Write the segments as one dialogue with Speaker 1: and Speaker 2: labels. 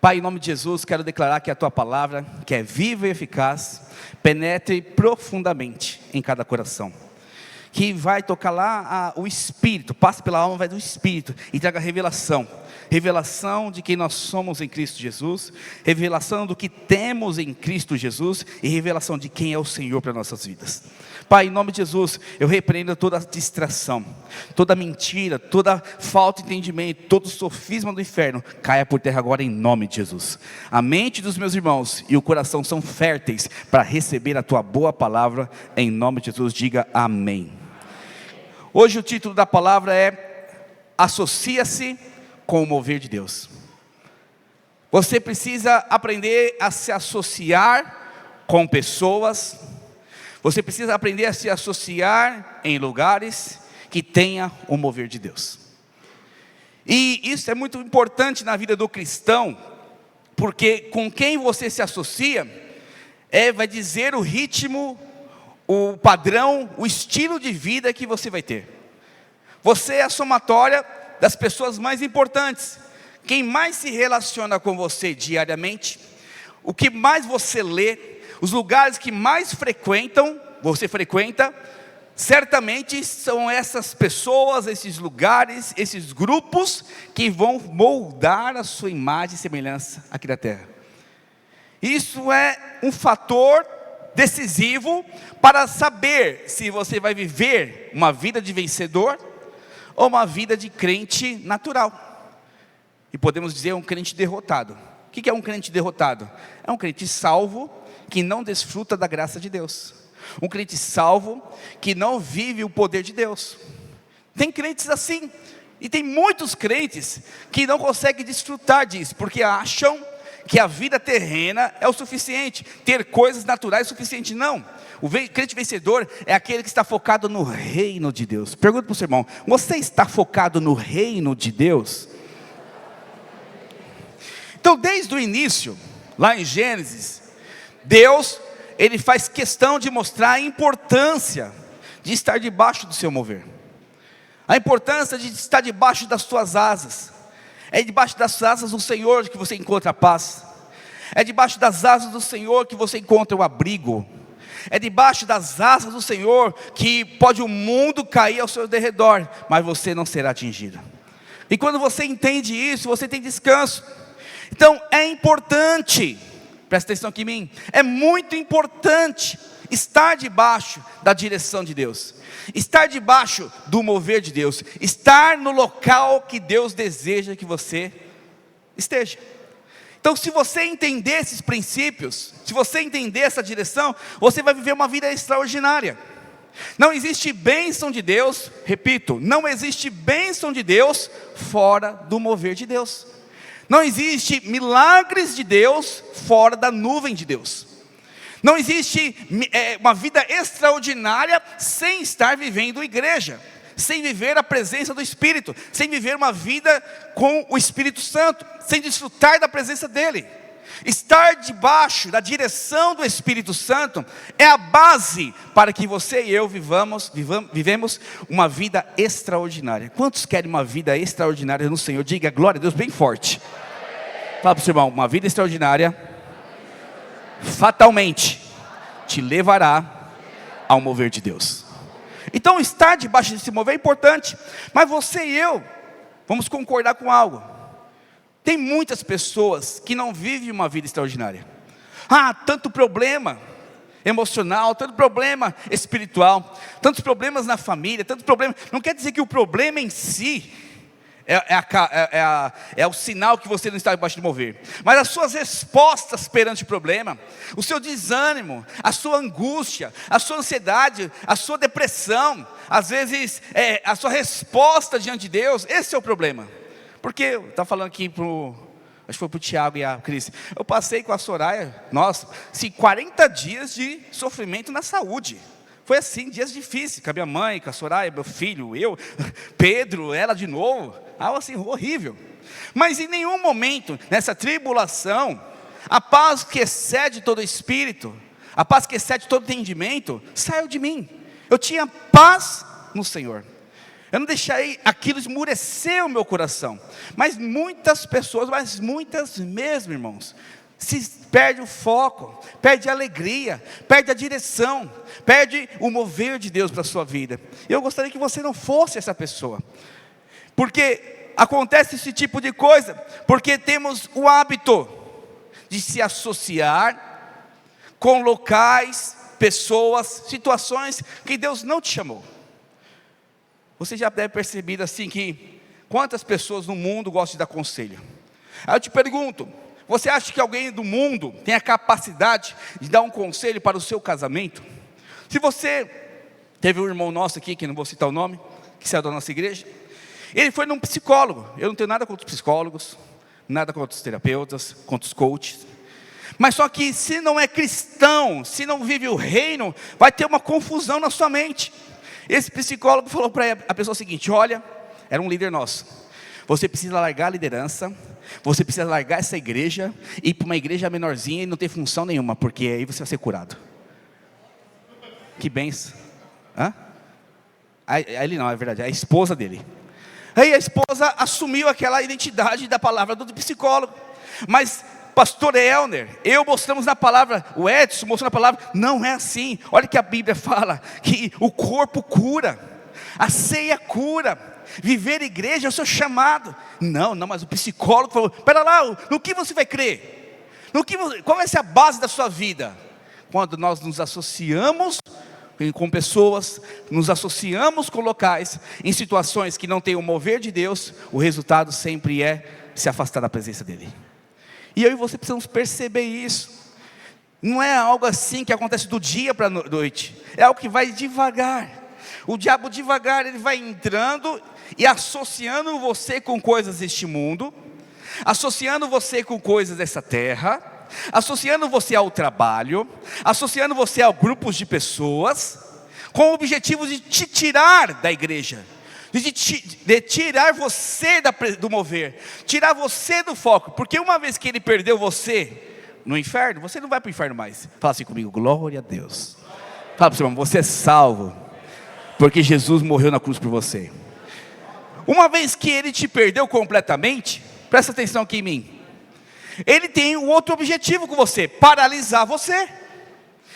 Speaker 1: Pai, em nome de Jesus, quero declarar que a Tua palavra, que é viva e eficaz, penetre profundamente em cada coração, que vai tocar lá o Espírito, passe pela alma, vai do Espírito, e traga revelação de quem nós somos em Cristo Jesus, revelação do que temos em Cristo Jesus, e revelação de quem é o Senhor para nossas vidas. Pai, em nome de Jesus, eu repreendo toda distração, toda mentira, toda falta de entendimento, todo sofisma do inferno, caia por terra agora em nome de Jesus. A mente dos meus irmãos e o coração são férteis para receber a Tua boa palavra, em nome de Jesus, diga amém. Hoje o título da palavra é: associa-se com o mover de Deus. Você precisa aprender a se associar com pessoas, você precisa aprender a se associar em lugares que tenha o mover de Deus. E isso é muito importante na vida do cristão, porque com quem você se associa vai dizer o ritmo, o padrão, o estilo de vida que você vai ter. Você é a somatória das pessoas mais importantes. Quem mais se relaciona com você diariamente, o que mais você lê, os lugares que mais você frequenta, certamente são essas pessoas, esses lugares, esses grupos que vão moldar a sua imagem e semelhança aqui na terra. Isso é um fator decisivo para saber se você vai viver uma vida de vencedor ou uma vida de crente natural. E podemos dizer um crente derrotado. O que é um crente derrotado? É um crente salvo que não desfruta da graça de Deus. Um crente salvo que não vive o poder de Deus. Tem crentes assim. E tem muitos crentes que não conseguem desfrutar disso, porque acham que a vida terrena é o suficiente, ter coisas naturais é o suficiente. Não, o crente vencedor é aquele que está focado no reino de Deus. Pergunta para o seu irmão: você está focado no reino de Deus? Então, desde o início, lá em Gênesis, Deus, Ele faz questão de mostrar a importância de estar debaixo do seu mover, a importância de estar debaixo das suas asas. É debaixo das asas do Senhor que você encontra a paz. É debaixo das asas do Senhor que você encontra o abrigo. É debaixo das asas do Senhor que pode o mundo cair ao seu derredor, mas você não será atingido. E quando você entende isso, você tem descanso. Então é importante, presta atenção aqui em mim, é muito importante estar debaixo da direção de Deus, estar debaixo do mover de Deus, estar no local que Deus deseja que você esteja. Então, se você entender esses princípios, se você entender essa direção, você vai viver uma vida extraordinária. Não existe bênção de Deus, repito, não existe bênção de Deus fora do mover de Deus. Não existe milagres de Deus fora da nuvem de Deus. Não existe uma vida extraordinária sem estar vivendo igreja, sem viver a presença do Espírito, sem viver uma vida com o Espírito Santo, sem desfrutar da presença dEle. Estar debaixo da direção do Espírito Santo é a base para que você e eu vivemos uma vida extraordinária. Quantos querem uma vida extraordinária no Senhor? Diga glória a Deus bem forte. Fala para o seu irmão: uma vida extraordinária fatalmente te levará ao mover de Deus. Então estar debaixo desse mover é importante. Mas você e eu vamos concordar com algo: tem muitas pessoas que não vivem uma vida extraordinária. Tanto problema emocional, tanto problema espiritual, tantos problemas na família, tantos problemas. Não quer dizer que o problema em si é o sinal que você não está debaixo do mover, mas as suas respostas perante o problema, o seu desânimo, a sua angústia, a sua ansiedade, a sua depressão, às vezes a sua resposta diante de Deus, esse é o problema. Porque eu estava falando aqui acho que foi para o Tiago e a Cris, eu passei com a Soraya, 40 dias de sofrimento na saúde. Foi assim, dias difíceis, com a minha mãe, com a Soraya, meu filho, eu, Pedro, ela de novo, algo assim horrível. Mas em nenhum momento, nessa tribulação, a paz que excede todo espírito, a paz que excede todo entendimento, saiu de mim. Eu tinha paz no Senhor. eu não deixarei aquilo esmurecer o meu coração. Mas muitas pessoas, mas muitas mesmo, irmãos, se perde o foco, perde a alegria, perde a direção, perde o mover de Deus para a sua vida. Eu gostaria que você não fosse essa pessoa, porque acontece esse tipo de coisa, porque temos o hábito de se associar com locais, pessoas, situações que Deus não te chamou. Você já deve perceber assim que quantas pessoas no mundo gostam de dar conselho. Aí eu te pergunto, você acha que alguém do mundo tem a capacidade de dar um conselho para o seu casamento? Se você teve um irmão nosso aqui, que não vou citar o nome, que saiu da nossa igreja, ele foi num psicólogo. Eu não tenho nada contra os psicólogos, nada contra os terapeutas, contra os coaches. Mas só que se não é cristão, se não vive o reino, vai ter uma confusão na sua mente. Esse psicólogo falou para a pessoa o seguinte: olha, era um líder nosso, você precisa largar a liderança, você precisa largar essa igreja, e ir para uma igreja menorzinha e não ter função nenhuma, porque aí você vai ser curado. Que benção. Ele não, é verdade, é a esposa dele. Aí a esposa assumiu aquela identidade da palavra do psicólogo. Mas pastor Elner, eu mostramos na palavra, o Edson mostrou na palavra, não é assim. Olha que a Bíblia fala, que o corpo cura, a ceia cura, viver igreja é o seu chamado. Não, mas o psicólogo falou, espera lá, no que você vai crer? Qual vai ser a base da sua vida? Quando nós nos associamos com pessoas, nos associamos com locais, em situações que não tem o mover de Deus, o resultado sempre é se afastar da presença dEle. E eu e você precisamos perceber isso. Não é algo assim que acontece do dia para a noite, é algo que vai devagar. O diabo devagar, ele vai entrando e associando você com coisas deste mundo, associando você com coisas dessa terra, associando você ao trabalho, associando você a grupos de pessoas, com o objetivo de te tirar da igreja, de tirar você do mover, tirar você do foco, porque uma vez que ele perdeu você no inferno, você não vai para o inferno mais. Fala assim comigo, glória a Deus. Fala para o seu irmão, você é salvo, porque Jesus morreu na cruz por você. Uma vez que ele te perdeu completamente, presta atenção aqui em mim, ele tem um outro objetivo com você: paralisar você,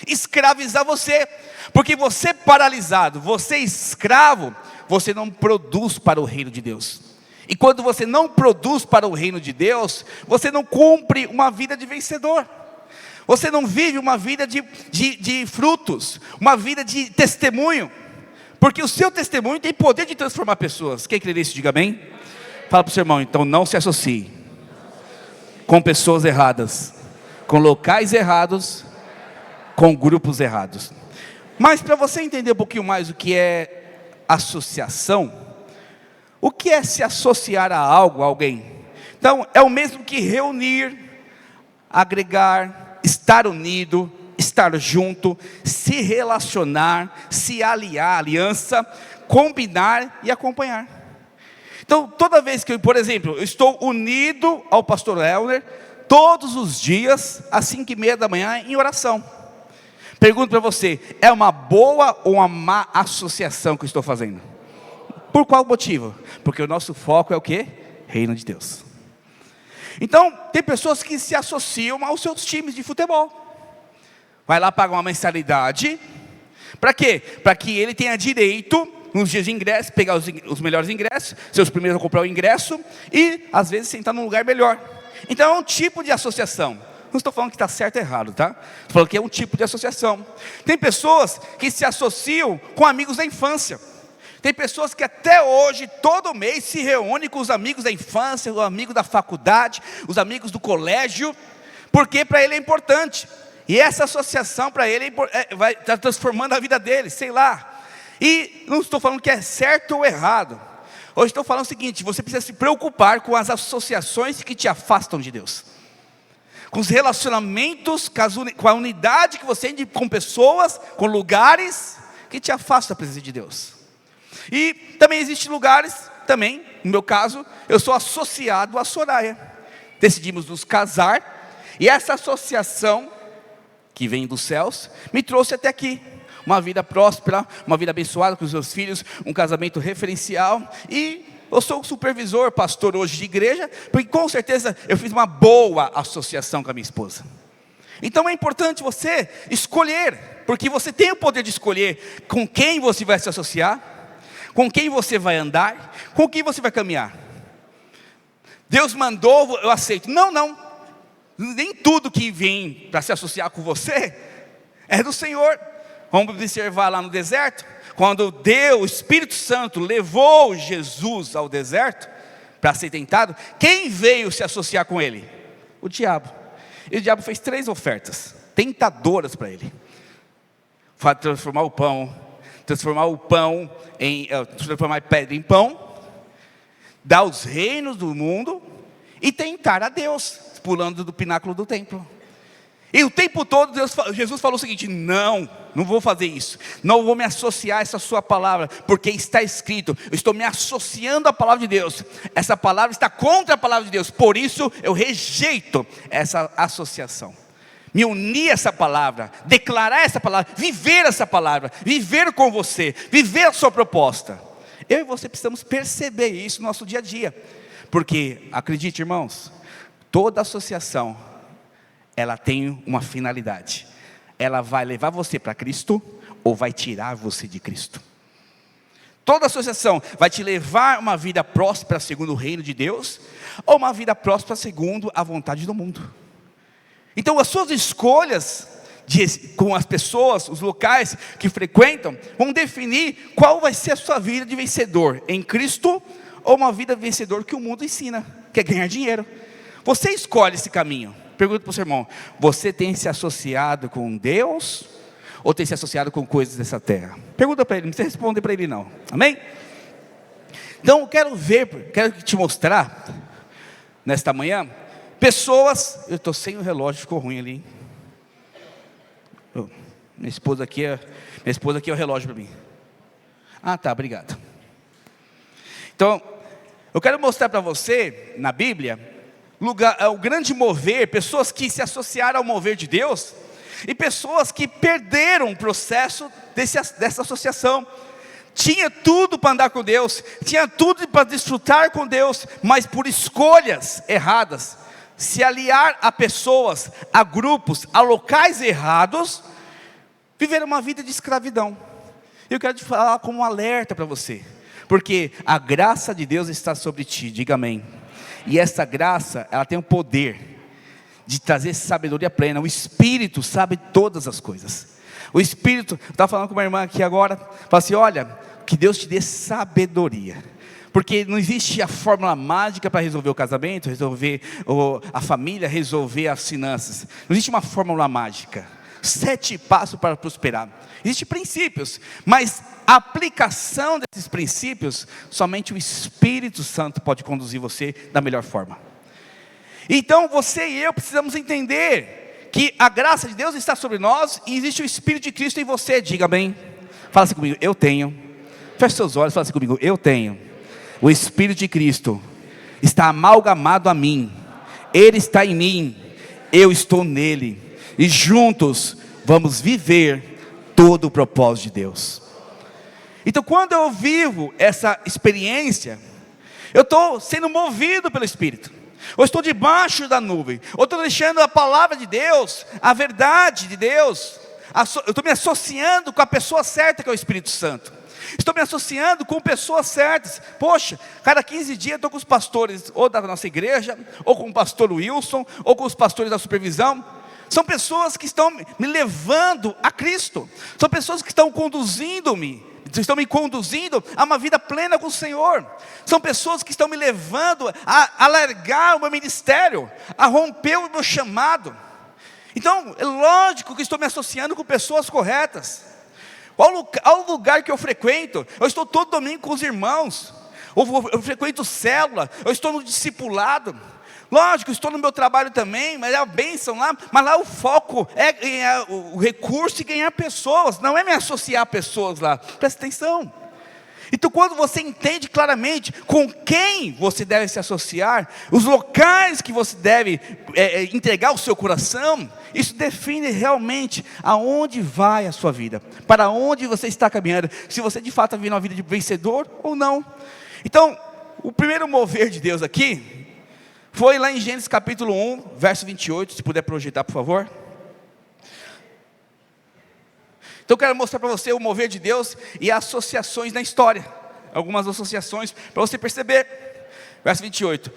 Speaker 1: escravizar você. Porque você paralisado, você escravo, você não produz para o reino de Deus. E quando você não produz para o reino de Deus, você não cumpre uma vida de vencedor. Você não vive uma vida de frutos, uma vida de testemunho. Porque o seu testemunho tem poder de transformar pessoas. Quem crê nisso, diga amém. Fala para o seu irmão, então não se associe com pessoas erradas, com locais errados, com grupos errados. Mas para você entender um pouquinho mais o que é associação, o que é se associar a algo, a alguém? Então, é o mesmo que reunir, agregar, estar unido, estar junto, se relacionar, se aliar, aliança, combinar e acompanhar. Então, toda vez que eu, por exemplo, eu estou unido ao pastor Elner, todos os dias, às 5:30 da manhã, em oração. Pergunto para você, é uma boa ou uma má associação que eu estou fazendo? Por qual motivo? Porque o nosso foco é o quê? Reino de Deus. Então, tem pessoas que se associam aos seus times de futebol. Vai lá pagar uma mensalidade. Para quê? Para que ele tenha direito, nos dias de ingresso, pegar os melhores ingressos, ser os primeiros a comprar o ingresso, e às vezes sentar num lugar melhor. Então é um tipo de associação. Não estou falando que está certo ou errado, tá? Estou falando que é um tipo de associação. Tem pessoas que se associam com amigos da infância. Tem pessoas que até hoje, todo mês, se reúnem com os amigos da infância, os amigos da faculdade, os amigos do colégio, porque para ele é importante. E essa associação para ele vai estar transformando a vida dele, sei lá. E não estou falando que é certo ou errado. Hoje estou falando o seguinte: você precisa se preocupar com as associações que te afastam de Deus, com os relacionamentos, com a unidade que você tem com pessoas, com lugares que te afastam da presença de Deus. E também existem lugares, também, no meu caso, eu sou associado a Soraya. Decidimos nos casar, e essa associação, que vem dos céus, me trouxe até aqui. uma vida próspera, uma vida abençoada com os seus filhos, um casamento referencial. E eu sou o supervisor, pastor hoje de igreja, porque com certeza eu fiz uma boa associação com a minha esposa. Então é importante você escolher, porque você tem o poder de escolher com quem você vai se associar, com quem você vai andar, com quem você vai caminhar. Deus mandou, eu aceito. Não, nem tudo que vem para se associar com você é do Senhor. Vamos observar lá no deserto, quando Deus, o Espírito Santo, levou Jesus ao deserto para ser tentado, quem veio se associar com ele? O diabo. E o diabo fez 3 ofertas tentadoras para ele: transformar a pedra em pão, dar os reinos do mundo e tentar a Deus, pulando do pináculo do templo. E o tempo todo Jesus falou o seguinte: não vou fazer isso, não vou me associar a essa sua palavra, porque está escrito, eu estou me associando à palavra de Deus, essa palavra está contra a palavra de Deus, por isso eu rejeito essa associação. Me unir a essa palavra, declarar essa palavra, viver essa palavra, viver com você, viver a sua proposta. Eu e você precisamos perceber isso no nosso dia a dia, porque acredite, irmãos, toda associação ela tem uma finalidade: ela vai levar você para Cristo ou vai tirar você de Cristo. Toda associação vai te levar a uma vida próspera segundo o reino de Deus, ou uma vida próspera segundo a vontade do mundo. Então as suas escolhas com as pessoas, os locais que frequentam, vão definir qual vai ser a sua vida de vencedor em Cristo, ou uma vida vencedor que o mundo ensina, que é ganhar dinheiro. Você escolhe esse caminho. Pergunta para o seu irmão: você tem se associado com Deus ou tem se associado com coisas dessa terra? Pergunta para ele, não precisa responder para ele não, amém? Então quero te mostrar nesta manhã pessoas. Eu estou sem o relógio, ficou ruim ali, hein? Minha esposa aqui é o relógio para mim. Ah, tá, obrigado. Então eu quero mostrar para você na Bíblia o grande mover, pessoas que se associaram ao mover de Deus, e pessoas que perderam o processo dessa associação. Tinha tudo para andar com Deus, tinha tudo para desfrutar com Deus, mas por escolhas erradas, se aliar a pessoas, a grupos, a locais errados, viveram uma vida de escravidão. Eu quero te falar como um alerta para você, porque a graça de Deus está sobre ti, diga amém. E essa graça, ela tem o poder de trazer sabedoria plena. O Espírito sabe todas as coisas. O Espírito, eu estava falando com uma irmã aqui agora, fala assim: olha, que Deus te dê sabedoria, porque não existe a fórmula mágica para resolver o casamento, resolver a família, resolver as finanças. Não existe uma fórmula mágica, 7 passos para prosperar. Existem princípios, mas a aplicação desses princípios, somente o Espírito Santo pode conduzir você da melhor forma. Então você e eu precisamos entender que a graça de Deus está sobre nós, e existe o Espírito de Cristo em você. Diga bem, fala assim comigo: eu tenho. Feche seus olhos, fala assim comigo: eu tenho. O Espírito de Cristo está amalgamado a mim, Ele está em mim, eu estou nele, e juntos vamos viver todo o propósito de Deus. Então quando eu vivo essa experiência, eu estou sendo movido pelo Espírito, eu estou debaixo da nuvem, eu estou deixando a palavra de Deus, a verdade de Deus, eu estou me associando com a pessoa certa, que é o Espírito Santo. Estou me associando com pessoas certas. Poxa, cada 15 dias eu estou com os pastores, ou da nossa igreja, ou com o pastor Wilson, ou com os pastores da supervisão. São pessoas que estão me levando a Cristo. São pessoas que estão me conduzindo a uma vida plena com o Senhor. São pessoas que estão me levando a alargar o meu ministério, a romper o meu chamado. Então é lógico que estou me associando com pessoas corretas. Ao lugar que eu frequento, eu estou todo domingo com os irmãos, eu frequento célula, eu estou no discipulado. Lógico, estou no meu trabalho também, mas é a bênção lá. Mas lá o foco é ganhar o recurso e ganhar pessoas, não é me associar a pessoas lá. Presta atenção. Então, quando você entende claramente com quem você deve se associar, os locais que você deve entregar o seu coração, isso define realmente aonde vai a sua vida, para onde você está caminhando, se você de fato está vivendo uma vida de vencedor ou não. Então, o primeiro mover de Deus aqui, foi lá em Gênesis capítulo 1, verso 28, se puder projetar por favor. Então eu quero mostrar para você o mover de Deus e associações na história. Algumas associações para você perceber. Verso 28.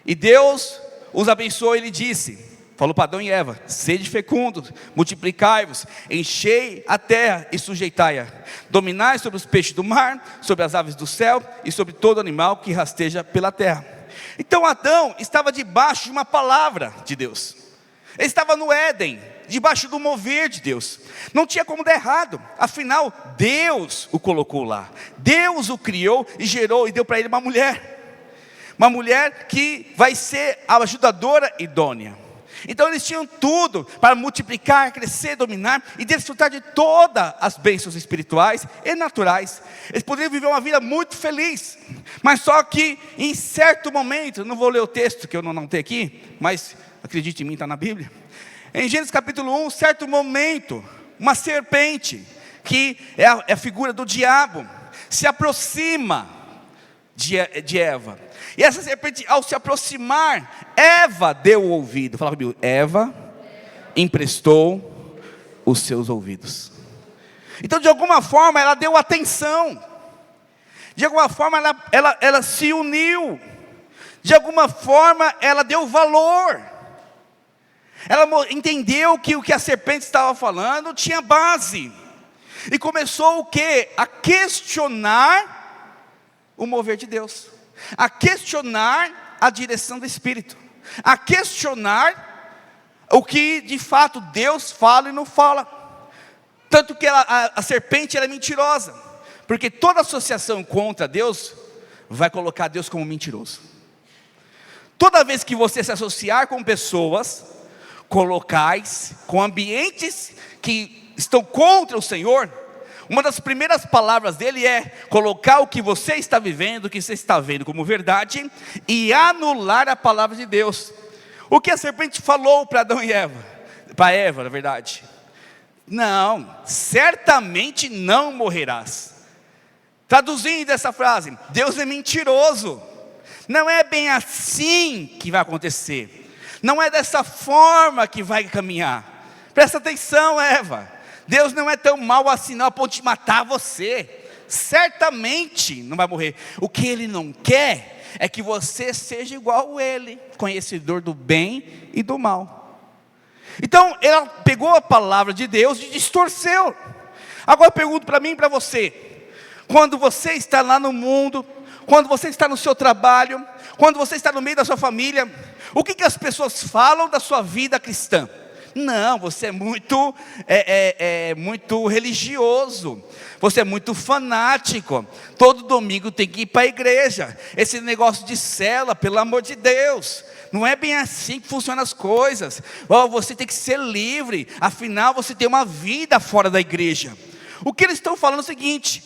Speaker 1: E Deus os abençoou e lhe disse, falou para Adão e Eva: sede fecundos, multiplicai-vos, enchei a terra e sujeitai-a. Dominai sobre os peixes do mar, sobre as aves do céu e sobre todo animal que rasteja pela terra. Então Adão estava debaixo de uma palavra de Deus. Ele estava no Éden, debaixo do mover de Deus. Não tinha como dar errado. Afinal, Deus o colocou lá. Deus o criou e gerou e deu para ele uma mulher. Uma mulher que vai ser a ajudadora idônea. Então eles tinham tudo para multiplicar, crescer, dominar e desfrutar de todas as bênçãos espirituais e naturais. Eles poderiam viver uma vida muito feliz. Mas só que em certo momento, não vou ler o texto que eu não anotei aqui, mas acredite em mim, está na Bíblia. Em Gênesis capítulo 1, certo momento, uma serpente, que é a figura do diabo, se aproxima de Eva. E essa serpente, ao se aproximar, Eva deu o ouvido. Fala comigo, Eva emprestou os seus ouvidos. Então, de alguma forma, ela deu atenção. De alguma forma, ela se uniu. De alguma forma, ela deu valor. Ela entendeu que o que a serpente estava falando tinha base. E começou o quê? A questionar o mover de Deus. A questionar a direção do Espírito. A questionar o que de fato Deus fala e não fala. Tanto que a serpente ela é mentirosa. Porque toda associação contra Deus vai colocar Deus como mentiroso. Toda vez que você se associar com pessoas, com locais, com ambientes que estão contra o Senhor, uma das primeiras palavras dele é colocar o que você está vivendo, o que você está vendo como verdade, e anular a palavra de Deus. O que a serpente falou para Adão e Eva, para Eva, na verdade: não, certamente não morrerás. Traduzindo essa frase, Deus é mentiroso. Não é bem assim que vai acontecer. Não é dessa forma que vai caminhar. Presta atenção, Eva. Deus não é tão mau assim não, a ponto de matar você. Certamente não vai morrer. O que Ele não quer é que você seja igual a Ele, conhecedor do bem e do mal. Então ela pegou a palavra de Deus e distorceu. Agora eu pergunto para mim e para você: quando você está lá no mundo, quando você está no seu trabalho, quando você está no meio da sua família, o que as pessoas falam da sua vida cristã? Não, você é muito religioso, você é muito fanático, todo domingo tem que ir para a igreja, esse negócio de célula, pelo amor de Deus, não é bem assim que funcionam as coisas. Você tem que ser livre, afinal você tem uma vida fora da igreja. O que eles estão falando é o seguinte: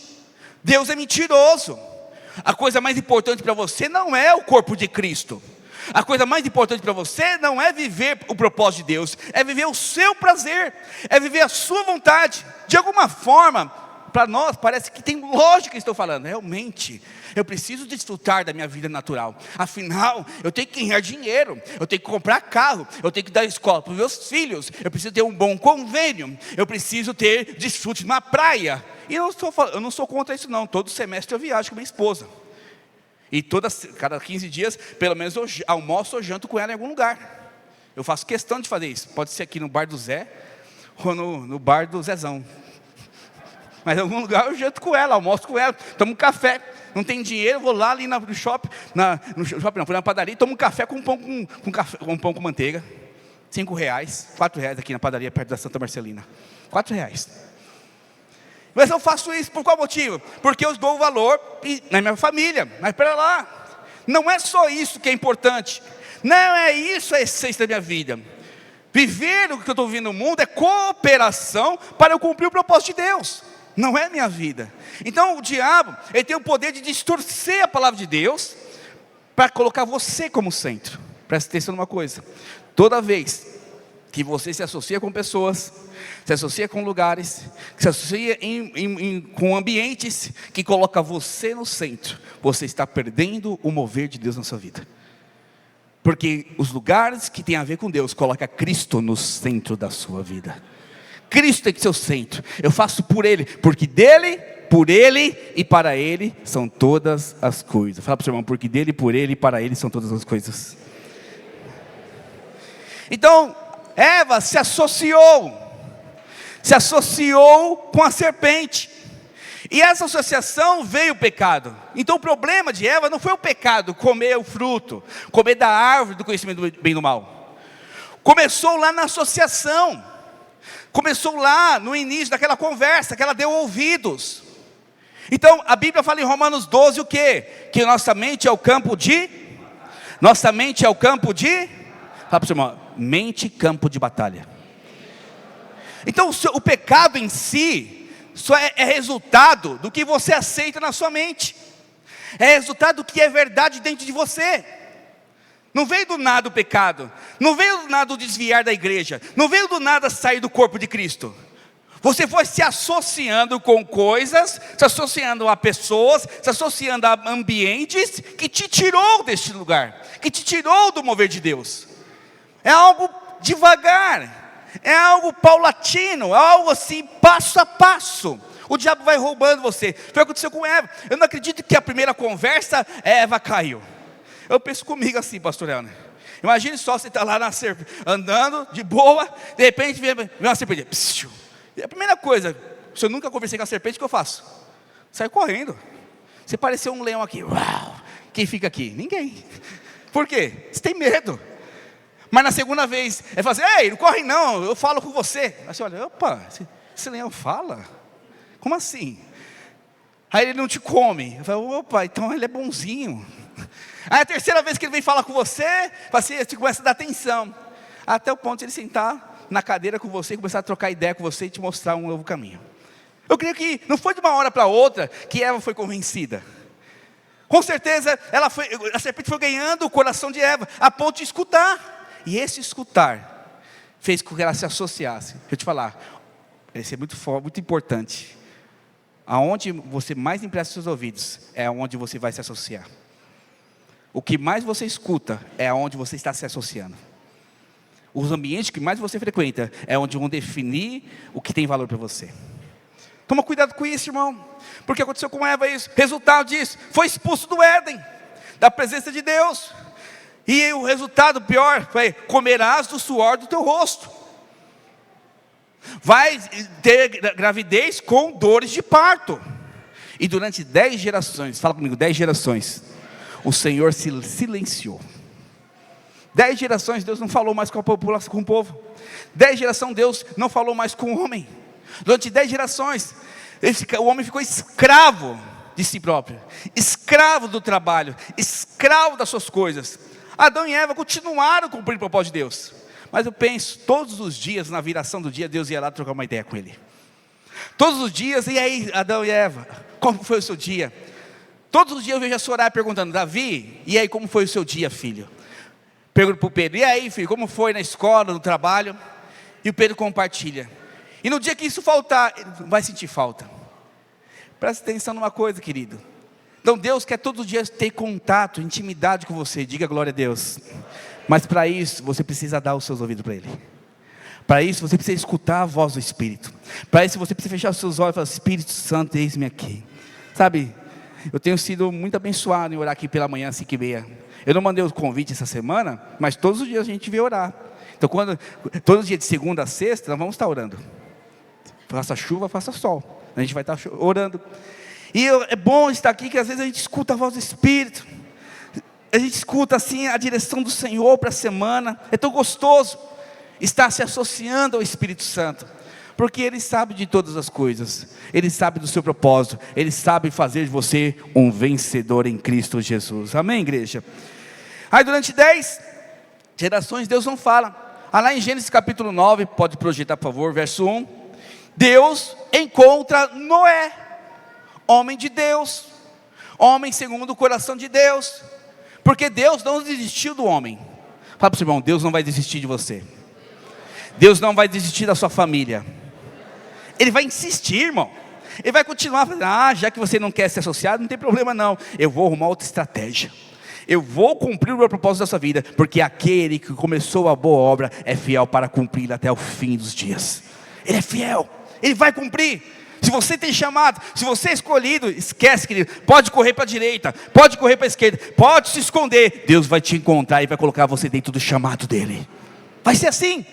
Speaker 1: Deus é mentiroso. A coisa mais importante para você não é o corpo de Cristo. A coisa mais importante para você não é viver o propósito de Deus, é viver o seu prazer, é viver a sua vontade. De alguma forma, para nós parece que tem lógica que estou falando. Realmente, eu preciso desfrutar da minha vida natural. Afinal, eu tenho que ganhar dinheiro, eu tenho que comprar carro, eu tenho que dar escola para os meus filhos, eu preciso ter um bom convênio, eu preciso ter desfrute numa praia. E eu não sou contra isso não. Todo semestre eu viajo com minha esposa. E cada 15 dias, pelo menos eu almoço ou janto com ela em algum lugar. Eu faço questão de fazer isso. Pode ser aqui no bar do Zé, ou no bar do Zezão. Mas em algum lugar eu janto com ela, almoço com ela, tomo um café. Não tem dinheiro, vou lá ali no shopping, fui na padaria, tomo um café com pão com manteiga. R$5, R$4 aqui na padaria, perto da Santa Marcelina. R$4. Mas eu faço isso por qual motivo? Porque eu dou valor na minha família. Mas pera lá, não é só isso que é importante. Não é isso a essência da minha vida. Viver o que eu estou vivendo no mundo é cooperação para eu cumprir o propósito de Deus. não é minha vida. Então o diabo, ele tem o poder de distorcer a palavra de Deus, para colocar você como centro. Presta atenção numa coisa: toda vez que você se associa com pessoas, se associa com lugares, se associa com ambientes que colocam você no centro, você está perdendo o mover de Deus na sua vida. Porque os lugares que tem a ver com Deus, coloca Cristo no centro da sua vida. Cristo tem que ser o centro. Eu faço por Ele, porque dele, por Ele e para Ele são todas as coisas. Fala para o seu irmão: porque dele, por Ele e para Ele são todas as coisas. Então Eva se associou com a serpente, e essa associação veio o pecado. Então o problema de Eva não foi o pecado, comer o fruto, comer da árvore do conhecimento do bem e do mal. Começou lá na associação, começou lá no início daquela conversa, que ela deu ouvidos. Então a Bíblia fala em Romanos 12 o quê? Que nossa mente é o campo de... Fala para o seu irmão: mente, campo de batalha. Então o pecado em si só é resultado do que você aceita na sua mente. É resultado do que é verdade dentro de você. Não veio do nada o pecado, não veio do nada o desviar da igreja, não veio do nada sair do corpo de Cristo. Você foi se associando com coisas, se associando a pessoas, se associando a ambientes que te tirou deste lugar, que te tirou do mover de Deus. É algo devagar, é algo paulatino, é algo assim, passo a passo. O diabo vai roubando você. Foi o que aconteceu com Eva. Eu não acredito que a primeira conversa, Eva caiu. Eu penso comigo assim, pastor Helner. Imagine só, você está lá andando de boa, de repente vem uma serpente. Psiu. E a primeira coisa, se eu nunca conversei com a serpente, o que eu faço? Saio correndo. Você pareceu um leão aqui. Uau. Quem fica aqui? Ninguém. Por quê? Você tem medo. Mas na segunda vez, ele fala assim: ei, não corre não, eu falo com você. Aí você olha: opa, esse leão fala? Como assim? Aí ele não te come. Eu falo: opa, então ele é bonzinho. Aí a terceira vez que ele vem falar com você, você começa a dar atenção. Até o ponto de ele sentar na cadeira com você, começar a trocar ideia com você e te mostrar um novo caminho. Eu creio que não foi de uma hora para outra que Eva foi convencida. Com certeza a serpente foi ganhando o coração de Eva, a ponto de escutar. E esse escutar fez com que ela se associasse. Deixa eu te falar, esse é muito importante. Aonde você mais empresta seus ouvidos, é aonde você vai se associar. O que mais você escuta, é aonde você está se associando. Os ambientes que mais você frequenta, é onde vão definir o que tem valor para você. Toma cuidado com isso, irmão. Porque aconteceu com Eva isso. Resultado disso, foi expulso do Éden, da presença de Deus. E o resultado pior foi: comerás do suor do teu rosto. Vai ter gravidez com dores de parto. E durante 10 gerações, fala comigo, 10 gerações, o Senhor se silenciou. 10 gerações Deus não falou mais com a população, com o povo. 10 gerações Deus não falou mais com o homem. Durante 10 gerações, o homem ficou escravo de si próprio, escravo do trabalho, escravo das suas coisas. Adão e Eva continuaram cumprindo o propósito de Deus. Mas eu penso, todos os dias, na viração do dia, Deus ia lá trocar uma ideia com ele. Todos os dias: e aí, Adão e Eva, como foi o seu dia? Todos os dias eu vejo a Soraya perguntando: Davi, e aí, como foi o seu dia, filho? Pergunto para o Pedro: e aí, filho, como foi na escola, no trabalho? E o Pedro compartilha. E no dia que isso faltar, ele vai sentir falta. Presta atenção numa coisa, querido. Então Deus quer todos os dias ter contato, intimidade com você. Diga glória a Deus. Mas para isso, você precisa dar os seus ouvidos para Ele. Para isso, você precisa escutar a voz do Espírito. Para isso, você precisa fechar os seus olhos e falar: Espírito Santo, eis-me aqui. Sabe, eu tenho sido muito abençoado em orar aqui pela manhã, 5h30. Eu não mandei o convite essa semana, mas todos os dias a gente veio orar. Então, todos os dias de segunda a sexta, nós vamos estar orando. Faça chuva, faça sol. A gente vai estar orando. E é bom estar aqui, que às vezes a gente escuta a voz do Espírito. A gente escuta assim a direção do Senhor para a semana. É tão gostoso estar se associando ao Espírito Santo. Porque Ele sabe de todas as coisas. Ele sabe do seu propósito. Ele sabe fazer de você um vencedor em Cristo Jesus. Amém, igreja? Aí durante 10 gerações Deus não fala. Lá em Gênesis capítulo 9, pode projetar por favor, verso 1. Deus encontra Noé, homem de Deus, homem segundo o coração de Deus, porque Deus não desistiu do homem. Fala para o seu irmão, Deus não vai desistir de você. Deus não vai desistir da sua família. Ele vai insistir, irmão. Ele vai continuar fazendo, já que você não quer ser associado, não tem problema não. Eu vou arrumar outra estratégia. Eu vou cumprir o meu propósito da sua vida, porque aquele que começou a boa obra é fiel para cumprir até o fim dos dias. Ele é fiel, ele vai cumprir. Se você tem chamado, se você é escolhido, esquece, querido, pode correr para a direita, pode correr para a esquerda, pode se esconder, Deus vai te encontrar e vai colocar você dentro do chamado dele. Vai ser assim.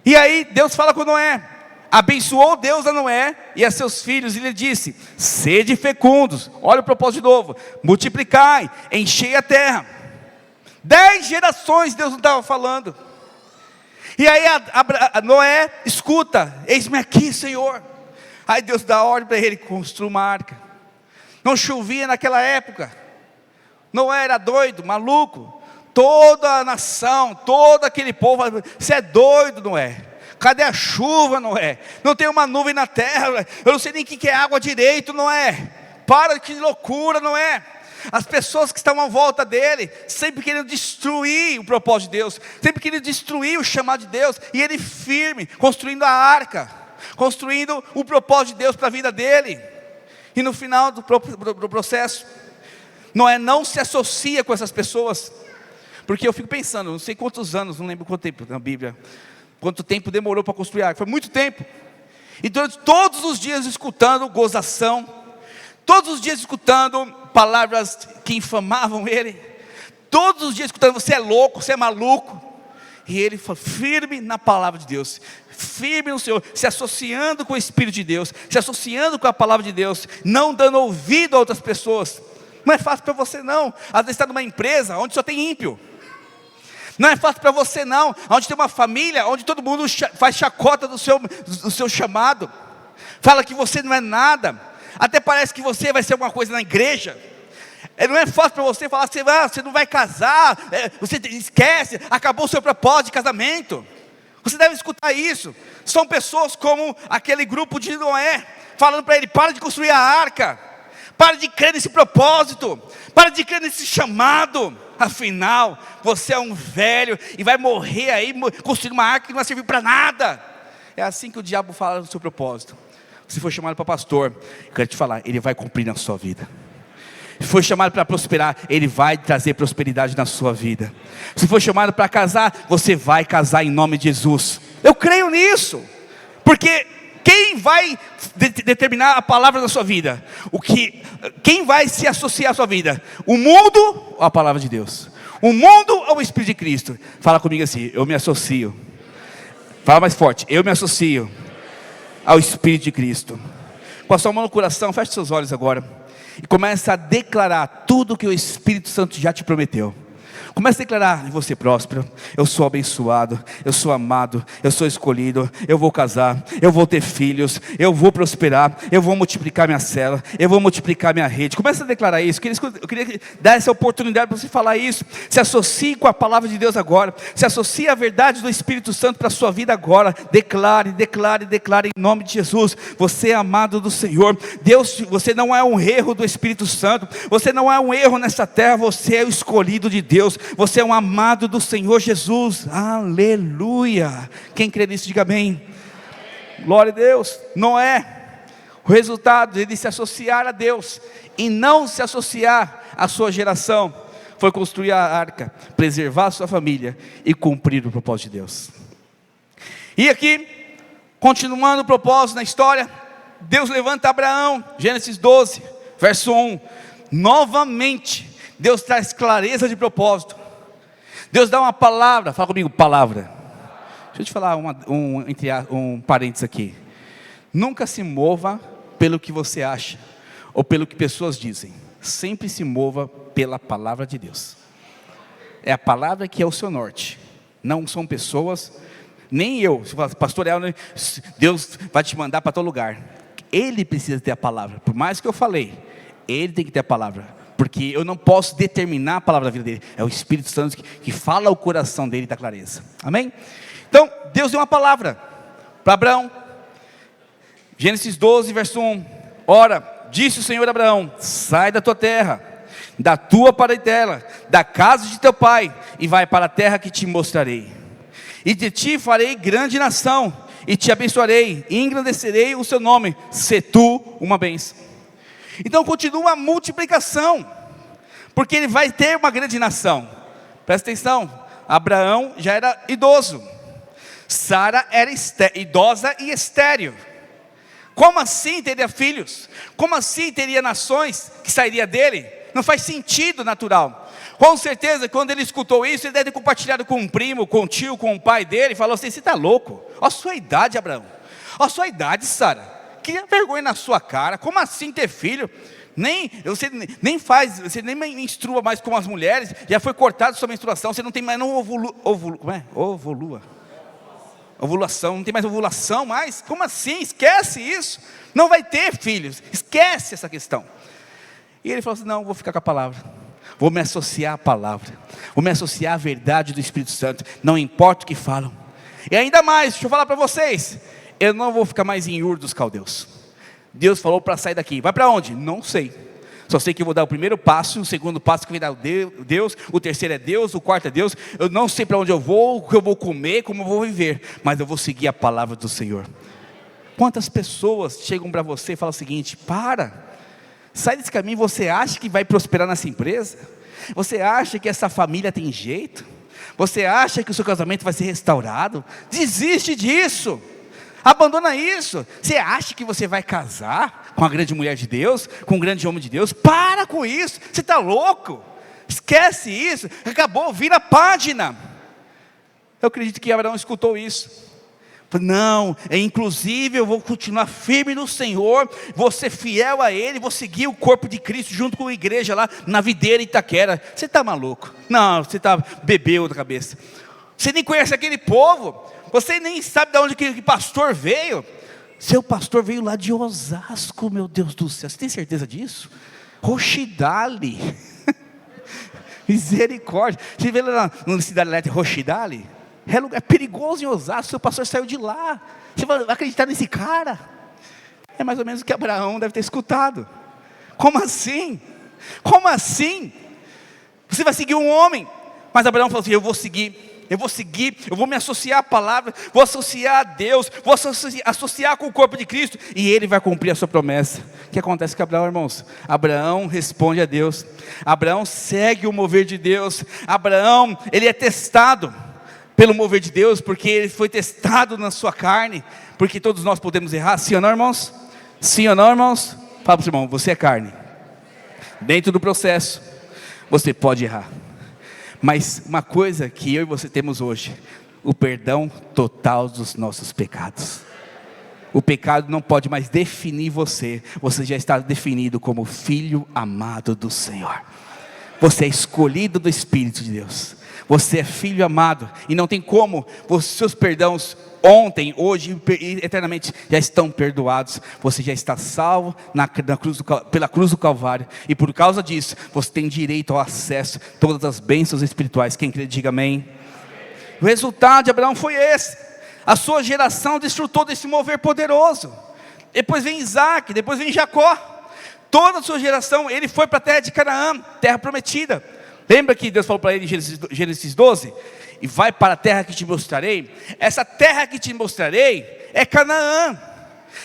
Speaker 1: E aí Deus fala com Noé, abençoou Deus a Noé e a seus filhos, e lhe disse, sede fecundos, olha o propósito de novo, multiplicai, enchei a terra. 10 gerações Deus não estava falando. E aí Noé escuta, eis-me aqui, Senhor. Aí Deus dá ordem para ele, construa uma arca. Não chovia naquela época. Noé era doido, maluco. Toda a nação, todo aquele povo, você é doido, Noé. Cadê a chuva, Noé? Não tem uma nuvem na terra, eu não sei nem o que é água direito, Noé. Para, que loucura, Noé. As pessoas que estavam à volta dele, sempre querendo destruir o propósito de Deus, sempre querendo destruir o chamado de Deus, e ele firme, construindo a arca, construindo o propósito de Deus para a vida dele. E no final do processo, Noé não se associa com essas pessoas, porque eu fico pensando, não sei quantos anos, não lembro quanto tempo na Bíblia, quanto tempo demorou para construir a arca, foi muito tempo. E durante todos os dias escutando gozação, todos os dias escutando palavras que infamavam ele, todos os dias escutando, você é louco, você é maluco. E ele foi firme na palavra de Deus, firme no Senhor, se associando com o Espírito de Deus, se associando com a palavra de Deus, não dando ouvido a outras pessoas. Não é fácil para você não. Às vezes está numa empresa onde só tem ímpio. Não é fácil para você não, onde tem uma família, onde todo mundo faz chacota do seu chamado, fala que você não é nada, até parece que você vai ser alguma coisa na igreja. Não é fácil para você falar assim, você não vai casar, você esquece, acabou o seu propósito de casamento. Você deve escutar isso. São pessoas como aquele grupo de Noé, falando para ele, para de construir a arca, para de crer nesse propósito, para de crer nesse chamado. Afinal, você é um velho e vai morrer aí construindo uma arca que não vai servir para nada. É assim que o diabo fala no seu propósito. Se for chamado para pastor, eu quero te falar, ele vai cumprir na sua vida. Se for chamado para prosperar, ele vai trazer prosperidade na sua vida. Se for chamado para casar, você vai casar em nome de Jesus. Eu creio nisso, porque quem vai determinar a palavra da sua vida? Quem vai se associar à sua vida? O mundo ou a palavra de Deus? O mundo ou o Espírito de Cristo? Fala comigo assim, eu me associo. Fala mais forte, eu me associo ao Espírito de Cristo. Com a sua mão no coração, feche seus olhos agora e comece a declarar tudo que o Espírito Santo já te prometeu. Comece a declarar, eu vou ser próspero, eu sou abençoado, eu sou amado, eu sou escolhido, eu vou casar, eu vou ter filhos, eu vou prosperar, eu vou multiplicar minha célula, eu vou multiplicar minha rede. Comece a declarar isso. Eu queria dar essa oportunidade para você falar isso. Se associe com a palavra de Deus agora, se associe à verdade do Espírito Santo para a sua vida agora. Declare, declare, declare em nome de Jesus. Você é amado do Senhor. Deus, você não é um erro do Espírito Santo, você não é um erro nessa terra, você é o escolhido de Deus. Você é um amado do Senhor Jesus. Aleluia. Quem crê nisso, diga amém. Glória a Deus. Noé, o resultado de se associar a Deus e não se associar à sua geração foi construir a arca, preservar a sua família e cumprir o propósito de Deus. E aqui, continuando o propósito na história, Deus levanta Abraão, Gênesis 12, verso 1. Novamente Deus traz clareza de propósito. Deus dá uma palavra, fala comigo, palavra. Deixa eu te falar um parênteses aqui. Nunca se mova pelo que você acha, ou pelo que pessoas dizem. Sempre se mova pela palavra de Deus. É a palavra que é o seu norte. Não são pessoas, nem eu. Se fala, pastor Elner, Deus vai te mandar para todo lugar. Ele precisa ter a palavra. Por mais que eu falei, ele tem que ter a palavra. Porque eu não posso determinar a palavra da vida dele. É o Espírito Santo que fala ao coração dele e dá clareza. Amém? Então, Deus deu uma palavra para Abraão. Gênesis 12, verso 1. Ora, disse o Senhor a Abraão: sai da tua terra, da tua parentela, da casa de teu pai, e vai para a terra que te mostrarei. E de ti farei grande nação, e te abençoarei, e engrandecerei o seu nome, se tu uma bênção. Então continua a multiplicação, porque ele vai ter uma grande nação. Presta atenção, Abraão já era idoso, Sara era idosa e estéril. Como assim teria filhos? Como assim teria nações que sairia dele? Não faz sentido natural. Com certeza, quando ele escutou isso, ele deve ter compartilhado com um primo, com um tio, com o pai dele, e falou assim: você está louco? Olha a sua idade, Abraão. Olha a sua idade, Sara. Que vergonha na sua cara. Como assim ter filho? Você nem faz, você nem menstrua mais como as mulheres, já foi cortada sua menstruação, você não tem mais ovulação, não tem mais ovulação mais. Como assim? Esquece isso. Não vai ter filhos. Esquece essa questão. E ele falou assim: não, vou ficar com a palavra. Vou me associar à palavra. Vou me associar à verdade do Espírito Santo. Não importa o que falam. E ainda mais, deixa eu falar para vocês. Eu não vou ficar mais em Ur dos Caldeus. Deus falou para sair daqui. Vai para onde? Não sei. Só sei que eu vou dar o primeiro passo, o segundo passo que vai dar Deus, o terceiro é Deus, o quarto é Deus. Eu não sei para onde eu vou, o que eu vou comer, como eu vou viver, mas eu vou seguir a palavra do Senhor. Quantas pessoas chegam para você e falam o seguinte: sai desse caminho. Você acha que vai prosperar nessa empresa? Você acha que essa família tem jeito? Você acha que o seu casamento vai ser restaurado? Desiste disso. Abandona isso. Você acha que você vai casar com a grande mulher de Deus, com um grande homem de Deus? Para com isso. Você está louco? Esquece isso. Acabou, vira a página. Eu acredito que Abraão escutou isso. Não, inclusive eu vou continuar firme no Senhor, vou ser fiel a Ele, vou seguir o corpo de Cristo junto com a igreja lá na videira Itaquera. Você está maluco? Não, você está bebeu da cabeça. Você nem conhece aquele povo. Você nem sabe de onde que pastor veio. Seu pastor veio lá de Osasco, meu Deus do céu. Você tem certeza disso? Roxidale. Misericórdia. Você vê lá na cidade elétrica Roxidale? É perigoso em Osasco. Seu pastor saiu de lá. Você vai acreditar nesse cara? É mais ou menos o que Abraão deve ter escutado. Como assim? Como assim? Você vai seguir um homem? Mas Abraão falou assim: eu vou vou me associar à palavra, vou associar a Deus, vou associar com o corpo de Cristo, e Ele vai cumprir a sua promessa. O que acontece com Abraão, irmãos? Abraão responde a Deus, Abraão segue o mover de Deus, Abraão, ele é testado pelo mover de Deus, porque ele foi testado na sua carne, porque todos nós podemos errar, sim ou não, irmãos? Sim ou não, irmãos? Fala para o seu irmão: você é carne, dentro do processo, você pode errar. Mas uma coisa que eu e você temos hoje: o perdão total dos nossos pecados. O pecado não pode mais definir você. Você já está definido como filho amado do Senhor. Você é escolhido do Espírito de Deus. Você é filho amado. E não tem como, os seus perdões ontem, hoje e eternamente já estão perdoados. Você já está salvo pela cruz do Calvário. E por causa disso, você tem direito ao acesso a todas as bênçãos espirituais. Quem crê, diga amém. O resultado de Abraão foi esse. A sua geração desfrutou desse mover poderoso. Depois vem Isaac, depois vem Jacó. Toda a sua geração, ele foi para a terra de Canaã, terra prometida. Lembra que Deus falou para ele em Gênesis 12? E vai para a terra que te mostrarei. Essa terra que te mostrarei é Canaã.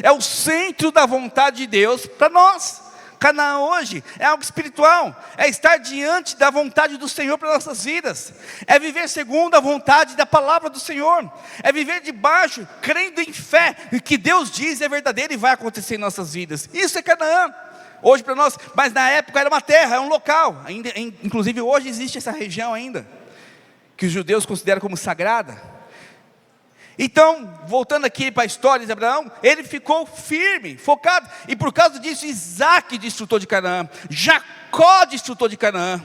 Speaker 1: É o centro da vontade de Deus para nós. Canaã hoje é algo espiritual. É estar diante da vontade do Senhor para nossas vidas. É viver segundo a vontade da palavra do Senhor. É viver debaixo, crendo em fé, que Deus diz é verdadeiro e vai acontecer em nossas vidas. Isso é Canaã. Hoje para nós, mas na época era uma terra, é um local. Inclusive hoje existe essa região ainda, que os judeus consideram como sagrada. Então, voltando aqui para a história de Abraão, ele ficou firme, focado, e por causa disso Isaac desfrutou de Canaã, Jacó desfrutou de Canaã.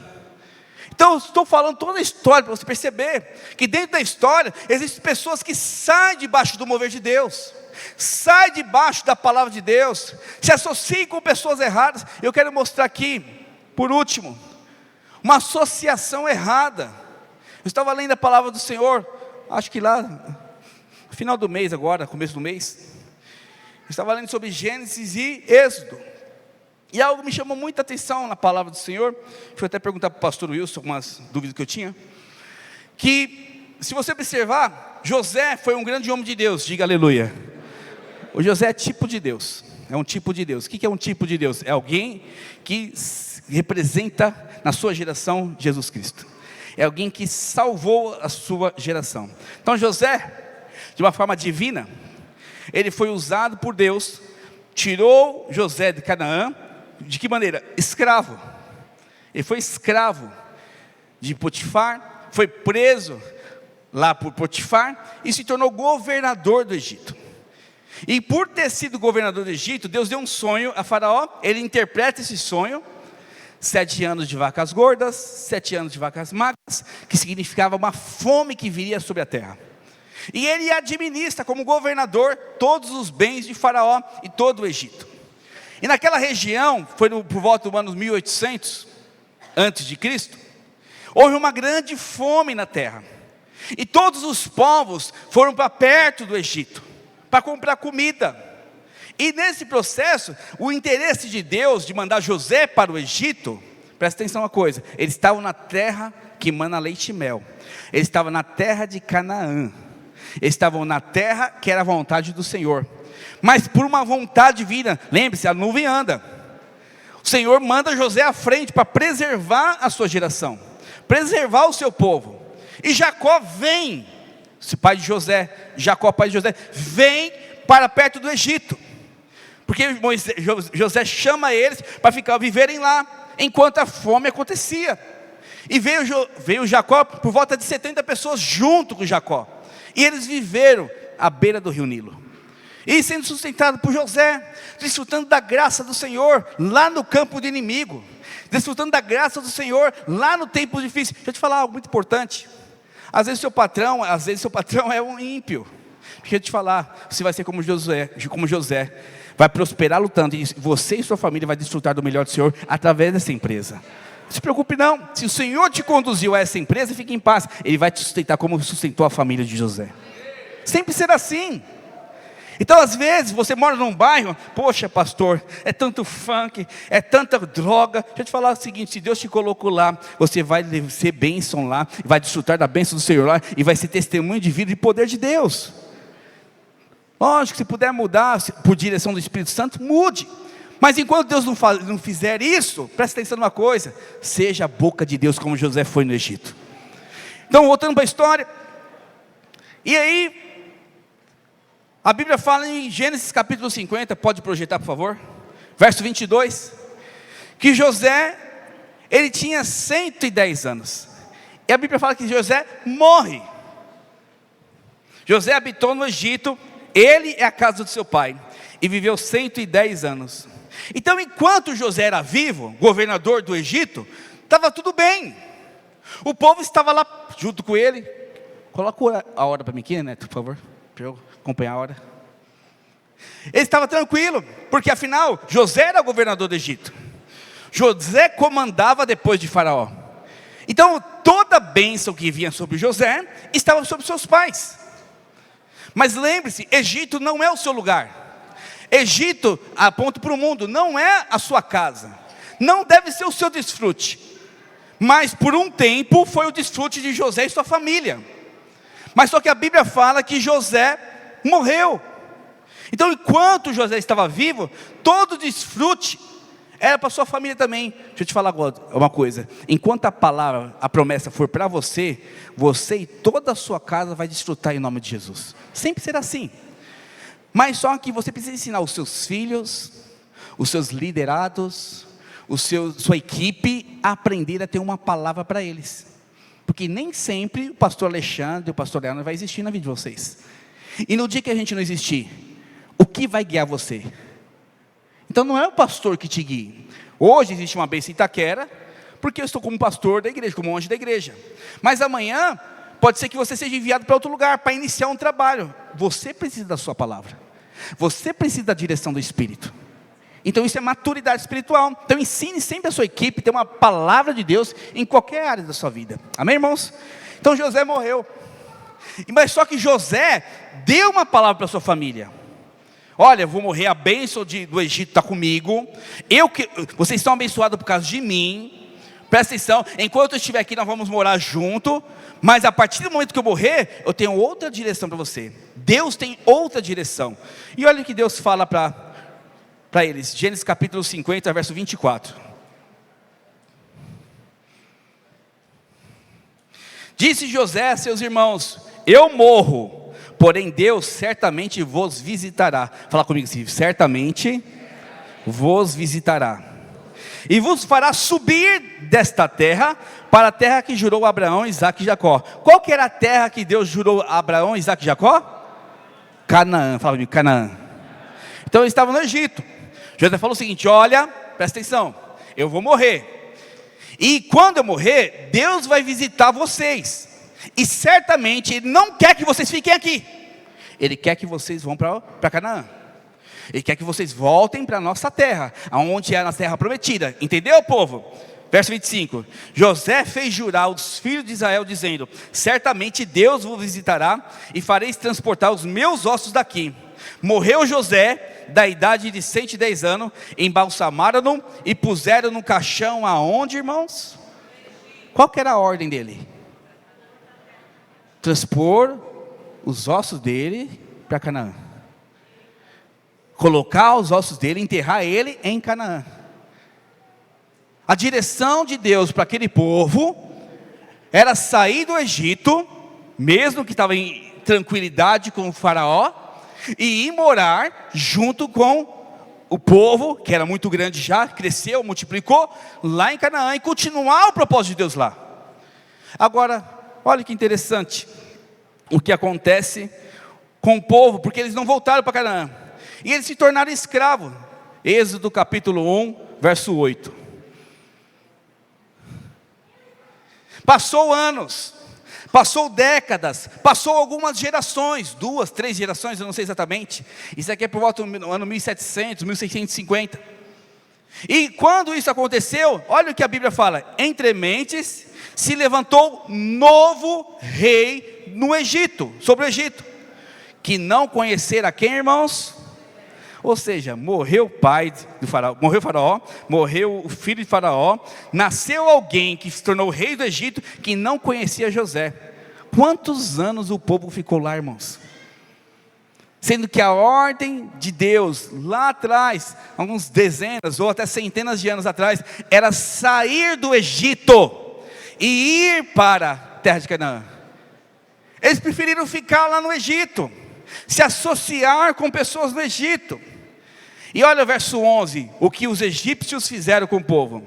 Speaker 1: Então eu estou falando toda a história para você perceber que dentro da história existem pessoas que saem debaixo do mover de Deus, saem debaixo da palavra de Deus, se associam com pessoas erradas. Eu quero mostrar aqui, por último, uma associação errada. Eu estava lendo a palavra do Senhor, acho que lá no final do mês agora, começo do mês, Estava lendo sobre Gênesis e Êxodo. E algo me chamou muita atenção na palavra do Senhor. Fui até perguntar para o pastor Wilson algumas dúvidas que eu tinha. Que, se você observar, José foi um grande homem de Deus, diga aleluia. O José é tipo de Deus, é um tipo de Deus. O que é um tipo de Deus? É alguém que representa na sua geração Jesus Cristo. É alguém que salvou a sua geração. Então José, de uma forma divina, ele foi usado por Deus, tirou José de Canaã, de que maneira? Escravo. Ele foi escravo de Potifar, foi preso lá por Potifar e se tornou governador do Egito. E por ter sido governador do Egito, Deus deu um sonho a Faraó, ele interpreta esse sonho, 7 anos de vacas gordas, 7 anos de vacas magras, que significava uma fome que viria sobre a terra. E ele administra como governador todos os bens de Faraó e todo o Egito. E naquela região, foi por volta do ano 1800, antes de Cristo, houve uma grande fome na terra. E todos os povos foram para perto do Egito, para comprar comida. E nesse processo, o interesse de Deus de mandar José para o Egito, presta atenção uma coisa, eles estavam na terra que mana leite e mel. Eles estavam na terra de Canaã. Eles estavam na terra que era a vontade do Senhor. Mas por uma vontade divina, lembre-se, a nuvem anda. O Senhor manda José à frente para preservar a sua geração, preservar o seu povo. E Jacó vem, esse pai de José, Jacó pai de José, vem para perto do Egito. Porque José chama eles para viverem lá, enquanto a fome acontecia. E veio Jacó, por volta de 70 pessoas junto com Jacó. E eles viveram à beira do rio Nilo. E sendo sustentado por José, desfrutando da graça do Senhor, lá no campo do inimigo. Desfrutando da graça do Senhor, lá no tempo difícil. Deixa eu te falar algo muito importante. Às vezes seu patrão é um ímpio. Deixa eu te falar, você vai ser como José, vai prosperar lutando, e você e sua família vai desfrutar do melhor do Senhor, através dessa empresa. Não se preocupe não, se o Senhor te conduziu a essa empresa, fique em paz, Ele vai te sustentar como sustentou a família de José. Sempre será assim. Então às vezes você mora num bairro, poxa pastor, é tanto funk, é tanta droga. Deixa eu te falar o seguinte, se Deus te colocou lá, você vai ser bênção lá, vai desfrutar da bênção do Senhor lá, e vai ser testemunho de vida e poder de Deus. Lógico, se puder mudar por direção do Espírito Santo, mude. Mas enquanto Deus não fizer isso, presta atenção numa coisa, seja a boca de Deus como José foi no Egito. Então voltando para a história, e aí, a Bíblia fala em Gênesis capítulo 50, pode projetar por favor, verso 22, que José, ele tinha 110 anos, e a Bíblia fala que José morre. José habitou no Egito, ele é a casa do seu pai, e viveu 110 anos. Então enquanto José era vivo, governador do Egito, estava tudo bem. O povo estava lá junto com ele. Coloca a hora para mim aqui, Neto, por favor, para eu acompanhar a hora. Ele estava tranquilo, porque afinal José era governador do Egito. José comandava depois de Faraó. Então toda a bênção que vinha sobre José estava sobre seus pais. Mas lembre-se, Egito não é o seu lugar. Egito, aponta para o mundo, não é a sua casa. Não deve ser o seu desfrute. Mas por um tempo foi o desfrute de José e sua família. Mas só que a Bíblia fala que José morreu. Então enquanto José estava vivo, todo o desfrute era para sua família também. Deixa eu te falar agora uma coisa. Enquanto a palavra, a promessa for para você, você e toda a sua casa vai desfrutar em nome de Jesus. Sempre será assim. Mas só que você precisa ensinar os seus filhos, os seus liderados, sua equipe a aprender a ter uma palavra para eles. Porque nem sempre o pastor Alexandre e o pastor Leandro vai existir na vida de vocês. E no dia que a gente não existir, o que vai guiar você? Então não é o pastor que te guia. Hoje existe uma bênção em Itaquera, porque eu estou como pastor da igreja, como anjo da igreja. Mas amanhã, pode ser que você seja enviado para outro lugar, para iniciar um trabalho. Você precisa da sua palavra. Você precisa da direção do Espírito. Então isso é maturidade espiritual. Então ensine sempre a sua equipe a ter uma palavra de Deus em qualquer área da sua vida. Amém, irmãos? Então José morreu. Mas só que José deu uma palavra para a sua família. Olha, eu vou morrer, a bênção do Egito está comigo. Vocês estão abençoados por causa de mim. Presta atenção, enquanto eu estiver aqui nós vamos morar junto. Mas a partir do momento que eu morrer, eu tenho outra direção para você. Deus tem outra direção. E olha o que Deus fala para eles. Gênesis capítulo 50, verso 24. Disse José a seus irmãos: eu morro, porém Deus certamente vos visitará. Fala comigo assim: certamente vos visitará. E vos fará subir desta terra para a terra que jurou a Abraão, Isaque e Jacó. Qual que era a terra que Deus jurou a Abraão, Isaque e Jacó? Canaã. Fala comigo, Canaã. Então eles estavam no Egito. José falou o seguinte: olha, presta atenção, eu vou morrer. E quando eu morrer, Deus vai visitar vocês. E certamente Ele não quer que vocês fiquem aqui. Ele quer que vocês vão para Canaã. Ele quer que vocês voltem para a nossa terra, aonde é a nossa terra prometida. Entendeu, povo? Verso 25. José fez jurar os filhos de Israel, dizendo: certamente Deus vos visitará, e fareis transportar os meus ossos daqui. Morreu José, da idade de 110 anos, embalsamaram-no e puseram no caixão aonde, irmãos? Qual que era a ordem dele? Transpor os ossos dele para Canaã. Colocar os ossos dele, enterrar ele em Canaã. A direção de Deus para aquele povo era sair do Egito, mesmo que estava em tranquilidade com o faraó, e ir morar junto com o povo, que era muito grande já, cresceu, multiplicou, lá em Canaã, e continuar o propósito de Deus lá. Agora, olha que interessante, o que acontece com o povo, porque eles não voltaram para Canaã, e eles se tornaram escravos. Êxodo capítulo 1, verso 8. Passou anos, passou décadas, passou algumas gerações, 2, 3 gerações, eu não sei exatamente. Isso aqui é por volta do ano 1700, 1650. E quando isso aconteceu, olha o que a Bíblia fala: entre mentes se levantou novo rei no Egito, sobre o Egito, que não conhecera quem, irmãos? Ou seja, morreu o pai do faraó, morreu o faraó, morreu o filho de faraó, nasceu alguém que se tornou rei do Egito, que não conhecia José. Quantos anos o povo ficou lá, irmãos? Sendo que a ordem de Deus, lá atrás, alguns dezenas ou até centenas de anos atrás, era sair do Egito e ir para a terra de Canaã. Eles preferiram ficar lá no Egito, se associar com pessoas no Egito. E olha o verso 11, o que os egípcios fizeram com o povo.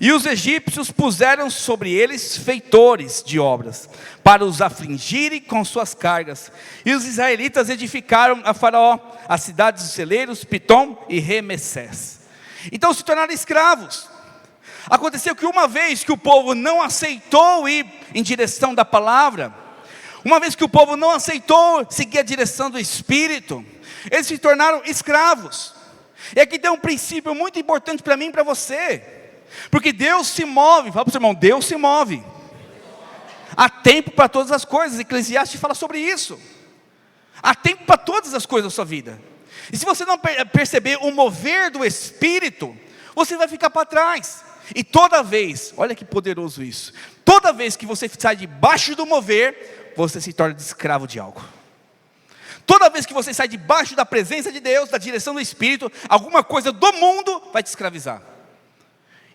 Speaker 1: E os egípcios puseram sobre eles feitores de obras, para os afligirem com suas cargas. E os israelitas edificaram a Faraó as cidades dos celeiros, Pitom e Remessés. Então se tornaram escravos. Aconteceu que uma vez que o povo não aceitou ir em direção da palavra, uma vez que o povo não aceitou seguir a direção do Espírito, eles se tornaram escravos. E aqui tem um princípio muito importante para mim e para você, porque Deus se move. Fala para o seu irmão: Deus se move. Há tempo para todas as coisas. Eclesiastes fala sobre isso. Há tempo para todas as coisas da sua vida. E se você não perceber o mover do Espírito, você vai ficar para trás. E toda vez, olha que poderoso isso, toda vez que você sai debaixo do mover, você se torna escravo de algo. Toda vez que você sai debaixo da presença de Deus, da direção do Espírito, alguma coisa do mundo vai te escravizar.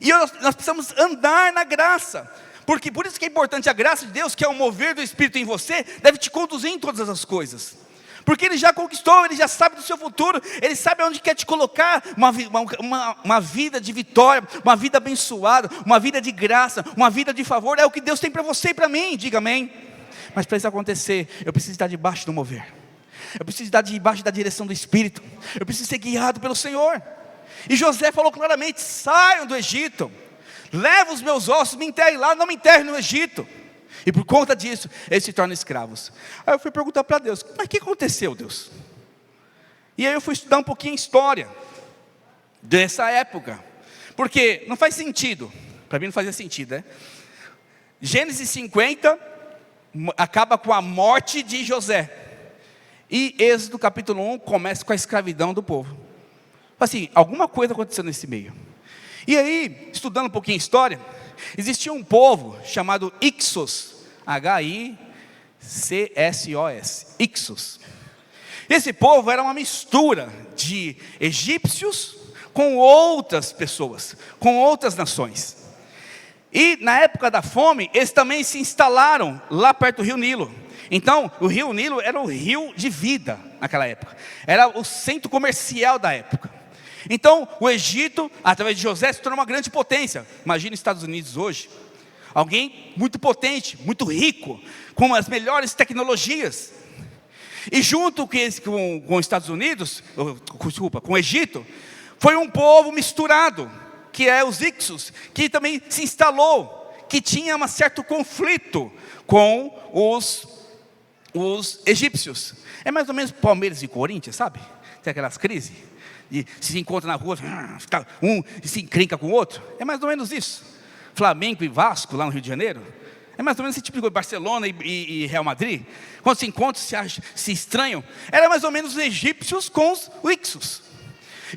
Speaker 1: E nós precisamos andar na graça, porque por isso que é importante a graça de Deus, que é o mover do Espírito em você, deve te conduzir em todas as coisas. Porque Ele já conquistou, Ele já sabe do seu futuro, Ele sabe onde quer te colocar, uma vida de vitória, uma vida abençoada, uma vida de graça, uma vida de favor. É o que Deus tem para você e para mim, diga amém. Mas para isso acontecer, eu preciso estar debaixo do mover, eu preciso estar debaixo da direção do Espírito, eu preciso ser guiado pelo Senhor. E José falou claramente: saiam do Egito, leva os meus ossos, me enterrem lá, não me enterrem no Egito. E por conta disso, eles se tornam escravos. Aí eu fui perguntar para Deus: mas o que aconteceu, Deus? E aí eu fui estudar um pouquinho a história dessa época, porque não faz sentido, para mim não fazia sentido, né? Gênesis 50 acaba com a morte de José, E Êxodo capítulo 1 começa com a escravidão do povo. Assim, alguma coisa aconteceu nesse meio. E aí, estudando um pouquinho história, existia um povo chamado Ixos, H-I-C-S-O-S, Ixos. Esse povo era uma mistura de egípcios com outras pessoas, com outras nações. E na época da fome, eles também se instalaram lá perto do rio Nilo. Então, o rio Nilo era o rio de vida naquela época. Era o centro comercial da época. Então, o Egito, através de José, se tornou uma grande potência. Imagina os Estados Unidos hoje. Alguém muito potente, muito rico, com as melhores tecnologias. E junto com os Estados Unidos, com o Egito, foi um povo misturado, que é os Ixos, que também se instalou, que tinha um certo conflito com os egípcios. É mais ou menos Palmeiras e Corinthians, sabe? Tem aquelas crises, e se encontra na rua, um se encrenca com o outro. É mais ou menos isso. Flamengo e Vasco, lá no Rio de Janeiro. É mais ou menos esse tipo de coisa. Barcelona e Real Madrid. Quando se encontram, se estranham. Era mais ou menos os egípcios com os Ixos.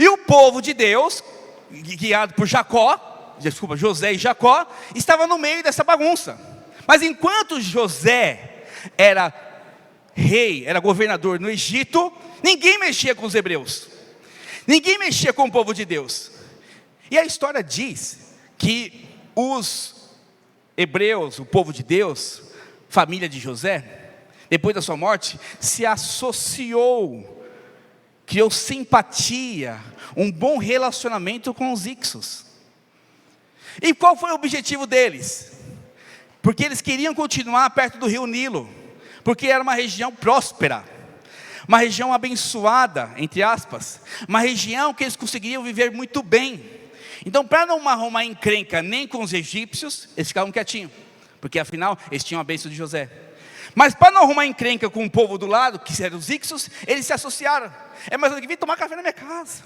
Speaker 1: E o povo de Deus, guiado por José e Jacó, estava no meio dessa bagunça. Mas enquanto José era rei, era governador no Egito, ninguém mexia com os hebreus. Ninguém mexia com o povo de Deus. E a história diz que os hebreus, o povo de Deus, família de José, depois da sua morte, se associou, criou simpatia, um bom relacionamento com os Ixos. E qual foi o objetivo deles? Porque eles queriam continuar perto do rio Nilo, porque era uma região próspera, uma região abençoada, entre aspas, uma região que eles conseguiriam viver muito bem. Então, para não arrumar encrenca nem com os egípcios, eles ficavam quietinhos, porque afinal eles tinham a bênção de José. Mas para não arrumar encrenca com o povo do lado, que eram os Ixos, eles se associaram. Mas eu vim tomar café na minha casa,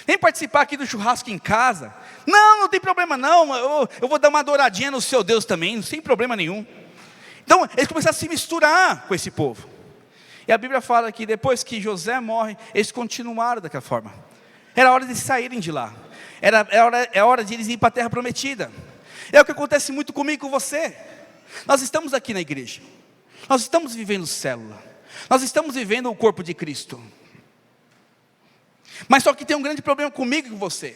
Speaker 1: vem participar aqui do churrasco em casa. Não tem problema não, eu vou dar uma adoradinha no seu Deus também, sem problema nenhum. Então eles começaram a se misturar com esse povo. E a Bíblia fala que depois que José morre, eles continuaram daquela forma. Era hora de saírem de lá. É hora de eles irem para a terra prometida. É o que acontece muito comigo e com você. Nós estamos aqui na igreja. Nós estamos vivendo célula. Nós estamos vivendo o corpo de Cristo. Mas só que tem um grande problema comigo e com você.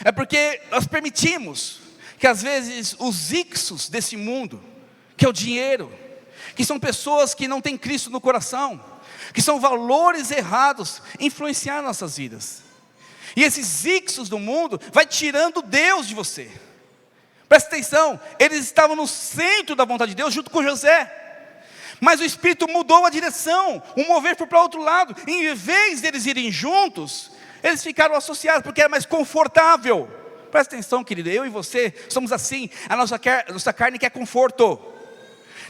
Speaker 1: É porque nós permitimos que às vezes os ixos desse mundo, que é o dinheiro, que são pessoas que não têm Cristo no coração, que são valores errados, influenciar nossas vidas. E esses ixos do mundo vai tirando Deus de você. Presta atenção, eles estavam no centro da vontade de Deus junto com José. Mas o Espírito mudou a direção, o mover foi para o outro lado. Em vez deles irem juntos, eles ficaram associados, porque era mais confortável. Presta atenção, querido, eu e você somos assim. A nossa carne quer conforto,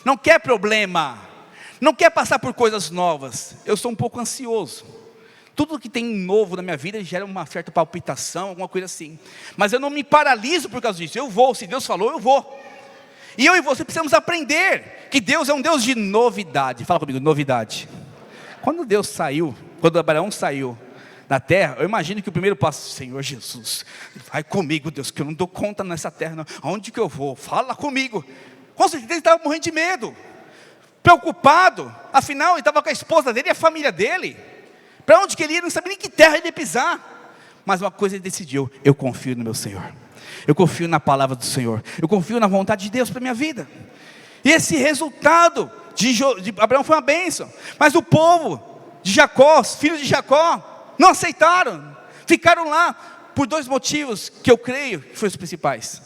Speaker 1: não quer problema, não quer passar por coisas novas. Eu sou um pouco ansioso. Tudo que tem novo na minha vida gera uma certa palpitação, alguma coisa assim. Mas eu não me paraliso por causa disso. Eu vou, se Deus falou, eu vou. E eu e você precisamos aprender que Deus é um Deus de novidade. Fala comigo, novidade. Quando Abraão saiu da terra, eu imagino que o primeiro passo, Senhor Jesus, vai comigo, Deus, que eu não dou conta nessa terra, não. Aonde que eu vou? Fala comigo. Com certeza ele estava morrendo de medo, preocupado. Afinal, ele estava com a esposa dele e a família dele. Para onde que ele ia, não sabia nem que terra ele ia pisar. Mas uma coisa ele decidiu: eu confio no meu Senhor, eu confio na palavra do Senhor, eu confio na vontade de Deus para a minha vida. E esse resultado de Abraão foi uma bênção. Mas o povo de Jacó, os filhos de Jacó, não aceitaram, ficaram lá por dois motivos que eu creio que foram os principais.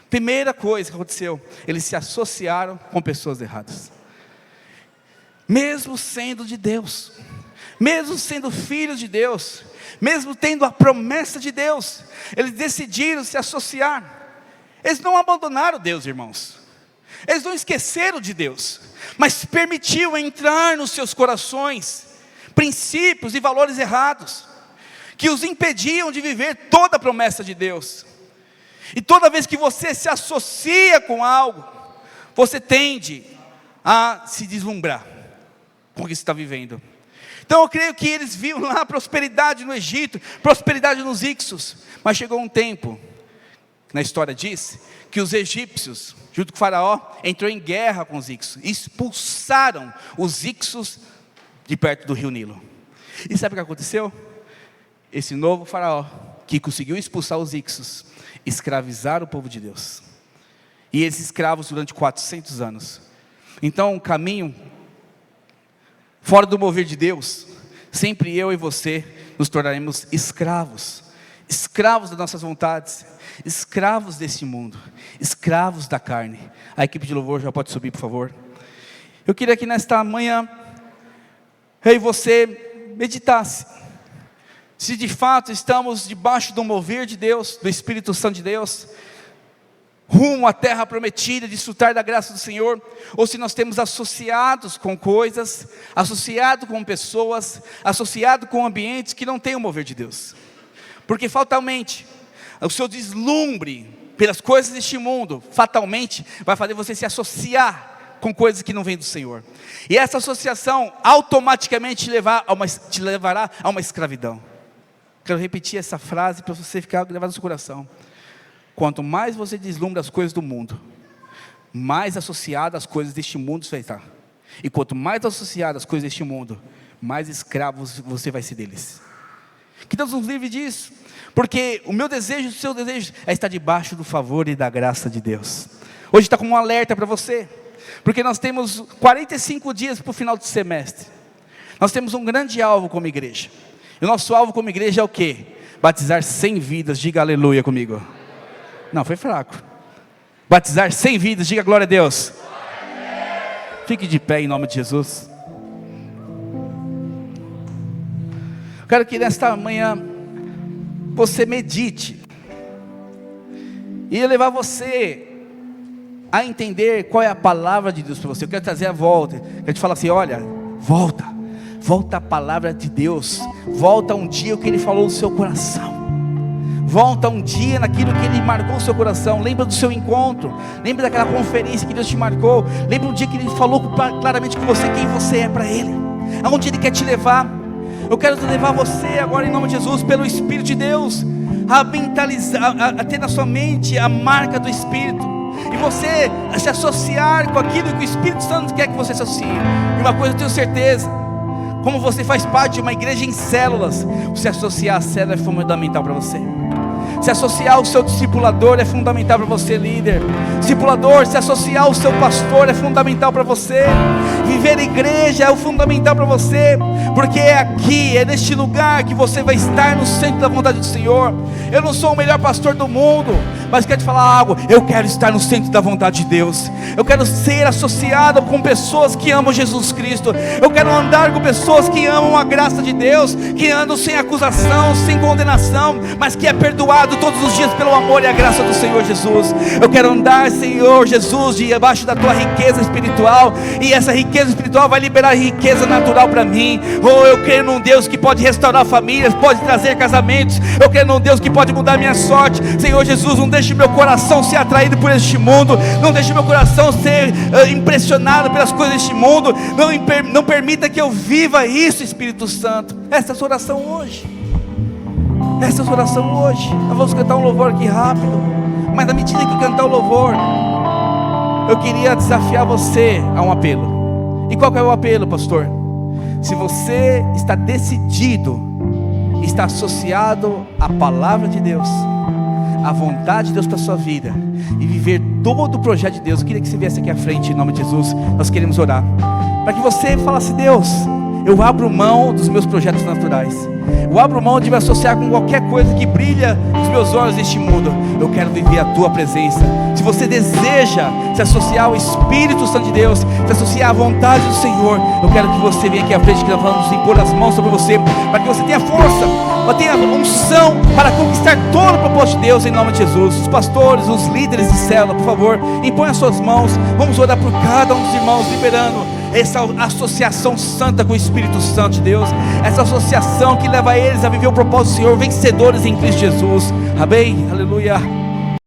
Speaker 1: Primeira coisa que aconteceu, eles se associaram com pessoas erradas. Mesmo sendo de Deus, mesmo sendo filhos de Deus, mesmo tendo a promessa de Deus, eles decidiram se associar. Eles não abandonaram Deus, irmãos. Eles não esqueceram de Deus, mas permitiu entrar nos seus corações princípios e valores errados, que os impediam de viver toda a promessa de Deus. E toda vez que você se associa com algo, você tende a se deslumbrar. com o que você está vivendo. Então eu creio que eles viam lá prosperidade no Egito, prosperidade nos Ixos, mas chegou um tempo, na história diz, que os egípcios, junto com o faraó, entrou em guerra com os Ixos, expulsaram os Ixos de perto do rio Nilo. E sabe o que aconteceu? Esse novo faraó, que conseguiu expulsar os Ixos, escravizaram o povo de Deus, e eles escravos durante 400 anos. Então o caminho fora do mover de Deus, sempre eu e você nos tornaremos escravos, escravos das nossas vontades, escravos desse mundo, escravos da carne. A equipe de louvor já pode subir, por favor. Eu queria que nesta manhã, eu e você meditasse, se de fato estamos debaixo do mover de Deus, do Espírito Santo de Deus, rumo à terra prometida, desfrutar da graça do Senhor, ou se nós temos associados com coisas, associado com pessoas, associado com ambientes que não têm o mover de Deus, porque fatalmente, o seu deslumbre pelas coisas deste mundo, fatalmente, vai fazer você se associar com coisas que não vêm do Senhor, e essa associação automaticamente te levará a uma escravidão. Quero repetir essa frase para você ficar gravado no seu coração. Quanto mais você deslumbra as coisas do mundo, mais associado às coisas deste mundo você vai estar. E quanto mais associado às coisas deste mundo, mais escravo você vai ser deles. Que Deus nos livre disso, porque o meu desejo, o seu desejo é estar debaixo do favor e da graça de Deus. Hoje está como um alerta para você, porque nós temos 45 dias para o final do semestre. Nós temos um grande alvo como igreja. E o nosso alvo como igreja é o quê? Batizar 100 vidas, diga aleluia comigo. Não, foi fraco. Batizar 100 vidas, diga glória a Deus. Fique de pé em nome de Jesus. Eu quero que nesta manhã você medite e levar você a entender qual é a palavra de Deus para você. Eu quero trazer a volta. Eu quero te falar assim, olha, volta a palavra de Deus. Volta um dia o que Ele falou no seu coração. Volta um dia naquilo que Ele marcou no seu coração. Lembra do seu encontro. Lembra daquela conferência que Deus te marcou. Lembra um dia que Ele falou claramente com você quem você é para Ele, aonde Ele quer te levar. Eu quero levar você agora em nome de Jesus, pelo Espírito de Deus, a mentalizar, a ter na sua mente a marca do Espírito, e você a se associar com aquilo que o Espírito Santo quer que você se associe. E uma coisa eu tenho certeza, como você faz parte de uma igreja em células, se associar à célula é fundamental para você. Se associar ao seu discipulador é fundamental para você, líder. Discipulador, se associar ao seu pastor é fundamental para você. Viver igreja é o fundamental para você, porque é aqui, é neste lugar que você vai estar no centro da vontade do Senhor. Eu não sou o melhor pastor do mundo, mas quero te falar algo, eu quero estar no centro da vontade de Deus. Eu quero ser associado com pessoas que amam Jesus Cristo. Eu quero andar com pessoas que amam a graça de Deus, que andam sem acusação, sem condenação, mas que é perdoado todos os dias pelo amor e a graça do Senhor Jesus. Eu quero andar, Senhor Jesus, debaixo da tua riqueza espiritual, e essa riqueza espiritual vai liberar riqueza natural para mim. Oh, eu creio num Deus que pode restaurar famílias, pode trazer casamentos. Eu creio num Deus que pode mudar minha sorte. Senhor Jesus, não deixe meu coração ser atraído por este mundo, não deixe meu coração ser impressionado pelas coisas deste mundo. Não permita que eu viva isso, Espírito Santo. Essa é a sua oração hoje. Essa é a sua oração hoje. Nós vamos cantar um louvor aqui rápido, mas na medida que cantar o louvor, eu queria desafiar você a um apelo. E qual que é o apelo, pastor? Se você está decidido, está associado à palavra de Deus, à vontade de Deus para a sua vida, e viver todo o projeto de Deus, eu queria que você viesse aqui à frente em nome de Jesus. Nós queremos orar, para que você falasse: Deus, eu abro mão dos meus projetos naturais, eu abro mão de me associar com qualquer coisa que brilha nos meus olhos neste mundo. Eu quero viver a tua presença. Se você deseja se associar ao Espírito Santo de Deus, se associar à vontade do Senhor, eu quero que você venha aqui à frente, que nós vamos impor as mãos sobre você, para que você tenha força, tenha unção para conquistar todo o propósito de Deus em nome de Jesus. Os pastores, os líderes de célula, por favor, impõe as suas mãos. Vamos orar por cada um dos irmãos, liberando essa associação santa com o Espírito Santo de Deus, essa associação que leva eles a viver o propósito do Senhor, vencedores em Cristo Jesus. Amém, aleluia.